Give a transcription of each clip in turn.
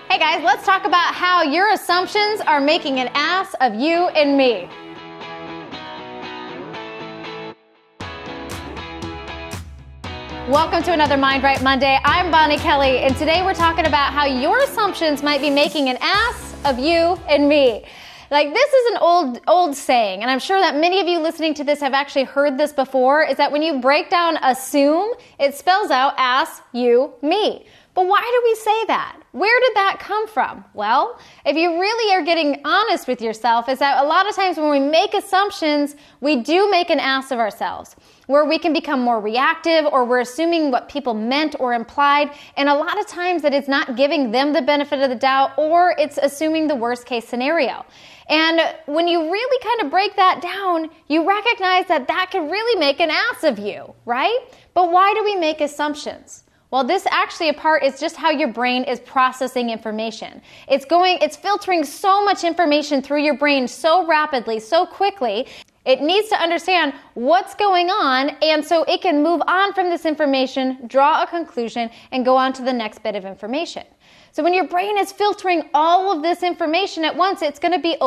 Hey guys, let's talk about how your assumptions are making an ass of you and me. Welcome to another Mind Right Monday. I'm Bonnie Kelly, and today we're talking about how your assumptions might be making an ass of you and me. Like, this is an old saying, and I'm sure that many of you listening to this have actually heard this before, is that when you break down assume, it spells out ass, you, me. But why do we say that? Where did that come from? Well, if you really are getting honest with yourself, is that a lot of times when we make assumptions, we do make an ass of ourselves, where we can become more reactive, or we're assuming what people meant or implied, and a lot of times that it's not giving them the benefit of the doubt, or it's assuming the worst case scenario. And when you really kind of break that down, you recognize that that can really make an ass of you, right? But why do we make assumptions? Well, this actually a part is just how your brain is processing information. It's filtering so much information through your brain so rapidly, so quickly. It needs to understand what's going on, and so it can move on from this information, draw a conclusion, and go on to the next bit of information. So when your brain is filtering all of this information at once, it's going to be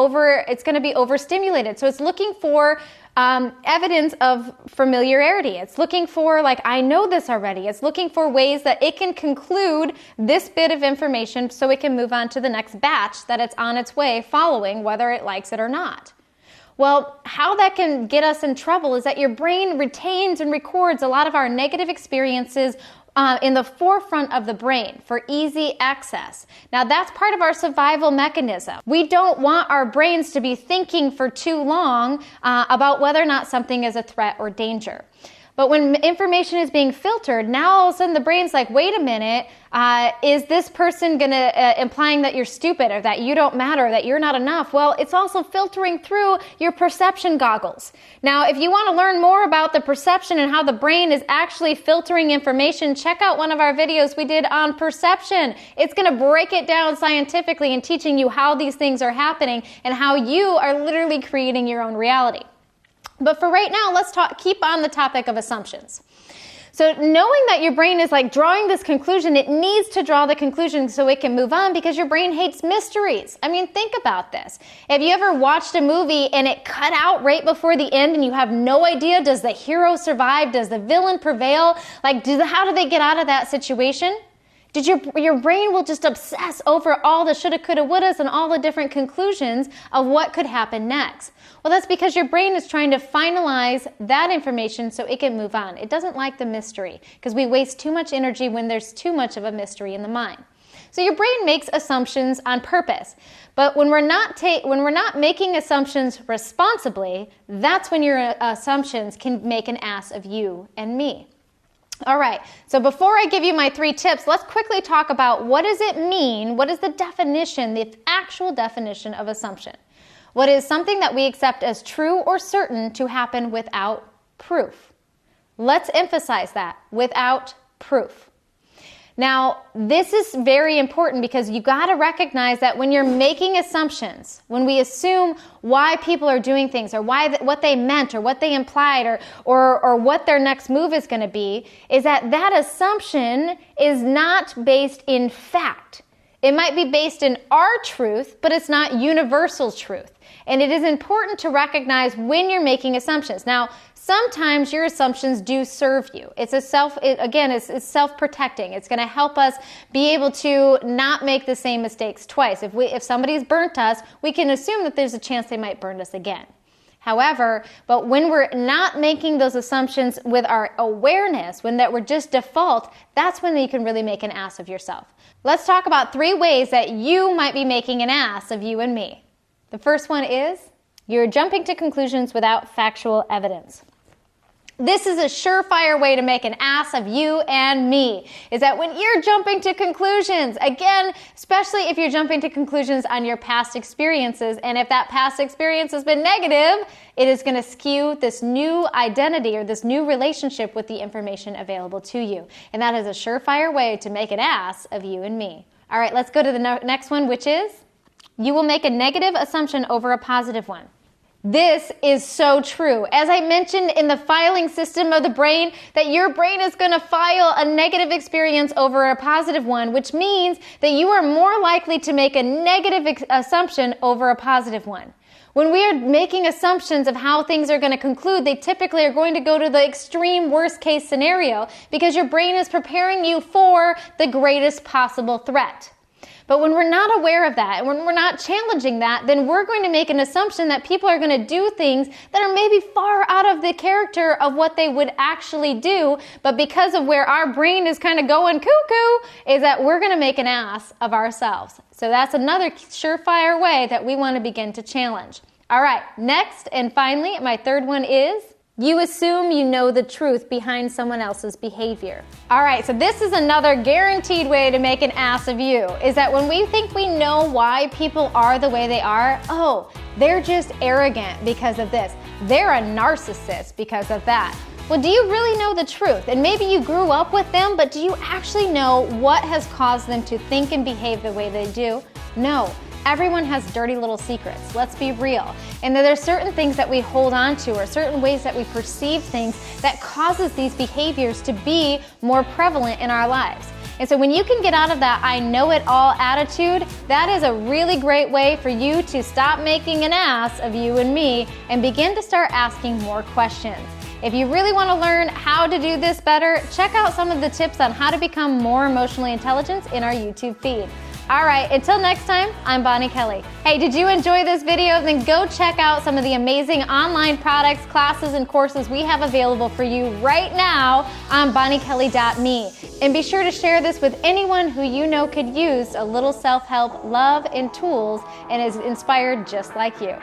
overstimulated. So it's looking for evidence of familiarity. It's looking for, like, I know this already. It's looking for ways that it can conclude this bit of information so it can move on to the next batch that it's on its way following, whether it likes it or not. Well, how that can get us in trouble is that your brain retains and records a lot of our negative experiences in the forefront of the brain for easy access. Now, that's part of our survival mechanism. We don't want our brains to be thinking for too long about whether or not something is a threat or danger. But when information is being filtered, now all of a sudden the brain's like, wait a minute, is this person implying that you're stupid or that you don't matter, that you're not enough? Well, it's also filtering through your perception goggles. Now, if you want to learn more about the perception and how the brain is actually filtering information, check out one of our videos we did on perception. It's going to break it down scientifically and teaching you how these things are happening and how you are literally creating your own reality. But for right now, let's keep on the topic of assumptions. So knowing that your brain is like drawing this conclusion, it needs to draw the conclusion so it can move on, because your brain hates mysteries. I mean, think about this. Have you ever watched a movie and it cut out right before the end and you have no idea, does the hero survive? Does the villain prevail? Like, how do they get out of that situation? Your brain will just obsess over all the shoulda, coulda, wouldas and all the different conclusions of what could happen next. Well, that's because your brain is trying to finalize that information so it can move on. It doesn't like the mystery because we waste too much energy when there's too much of a mystery in the mind. So your brain makes assumptions on purpose. But when we're not making assumptions responsibly, that's when your assumptions can make an ass of you and me. All right, so before I give you my 3 tips, let's quickly talk about what does it mean, what is the definition, the actual definition of assumption. What is something that we accept as true or certain to happen without proof? Let's emphasize that, without proof. Now, this is very important because you got to recognize that when you're making assumptions, when we assume why people are doing things or what they meant or what they implied or what their next move is going to be, is that assumption is not based in fact. It might be based in our truth, but it's not universal truth. And it is important to recognize when you're making assumptions. Now, sometimes your assumptions do serve you. It's self-protecting. It's going to help us be able to not make the same mistakes twice. If somebody's burnt us, we can assume that there's a chance they might burn us again. However, but when we're not making those assumptions with our awareness, when that we're just default, that's when you can really make an ass of yourself. Let's talk about 3 ways that you might be making an ass of you and me. The first one is you're jumping to conclusions without factual evidence. This is a surefire way to make an ass of you and me, is that when you're jumping to conclusions, again, especially if you're jumping to conclusions on your past experiences, and if that past experience has been negative, it is going to skew this new identity or this new relationship with the information available to you. And that is a surefire way to make an ass of you and me. All right, let's go to the next one, which is you will make a negative assumption over a positive one. This is so true. As I mentioned in the filing system of the brain, that your brain is going to file a negative experience over a positive one, which means that you are more likely to make a negative assumption over a positive one. When we are making assumptions of how things are going to conclude, they typically are going to go to the extreme worst case scenario because your brain is preparing you for the greatest possible threat. But when we're not aware of that, and when we're not challenging that, then we're going to make an assumption that people are going to do things that are maybe far out of the character of what they would actually do. But because of where our brain is kind of going cuckoo, is that we're going to make an ass of ourselves. So that's another surefire way that we want to begin to challenge. All right, next and finally, my third one is you assume you know the truth behind someone else's behavior. All right, so this is another guaranteed way to make an ass of you, is that when we think we know why people are the way they are, oh, they're just arrogant because of this. They're a narcissist because of that. Well, do you really know the truth? And maybe you grew up with them, but do you actually know what has caused them to think and behave the way they do? No. Everyone has dirty little secrets, let's be real. And there are certain things that we hold on to or certain ways that we perceive things that causes these behaviors to be more prevalent in our lives. And so when you can get out of that I know it all attitude, that is a really great way for you to stop making an ass of you and me and begin to start asking more questions. If you really want to learn how to do this better, check out some of the tips on how to become more emotionally intelligent in our YouTube feed. All right, until next time, I'm Bonnie Kelly. Hey, did you enjoy this video? Then go check out some of the amazing online products, classes, and courses we have available for you right now on bonniekelly.me. And be sure to share this with anyone who you know could use a little self-help, love, and tools and is inspired just like you.